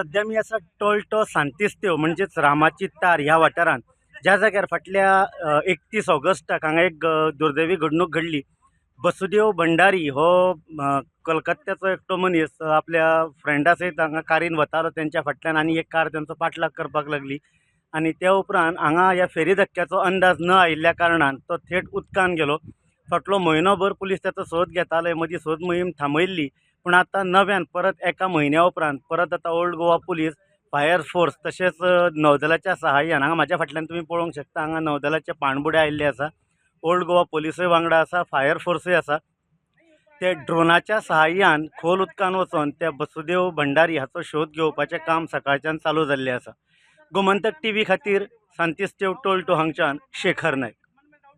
सध्या मी असा टोल टो सांतिस्तेव म्हणजेच रामाची तार ह्या वाठारांत ज्या जाग्यार फाटल्या 31 ऑगस्टाक हांगा एक दुर्दैवी घडणूक घडली। बसुदेव भंडारी हो कलकत्त्याचो एकटो मनीस आपल्या फ्रेंडा सयत हांगा कारीन वतालो त्यांच्या फाटल्यान आनी एक कार त्यांचो पाठलाग करपाक लागली आणि त्या उपरांत हांगा ह्या फेरी धक्क्याचो अंदाज न आयिल्ल्या कारणान तो थेट उदकान गेलो। फाटलो म्हयनोभर पुलीस त्याचो सोद घेताले, मदीं सोद मोहीम थांबयल्ली, पूण आतां नव्यान परत एका म्हयन्या उपरांत परत आतां old Goa police, fire force तशेंच नौदलाच्या सहाय्यान हांगा म्हाज्या फाटल्यान तुमी पळोवंक शकता हांगा नौदलाचे पाणबुडे आयिल्ले आसा, ओल्ड गोवा पुलिसूय वांगडा आसा, फायर फोर्सूय आसा। ते ड्रोनाच्या सहाय्यान खोल उदकान वचोन त्या बसुदेव भंडारी हाचो शोध घेवपाचें काम सकाळच्यान चालू जाल्लें आसा। गोमंतक टीव्ही खातीर सांतिस्तेव टोल टू हांगच्यान शेखर नायक।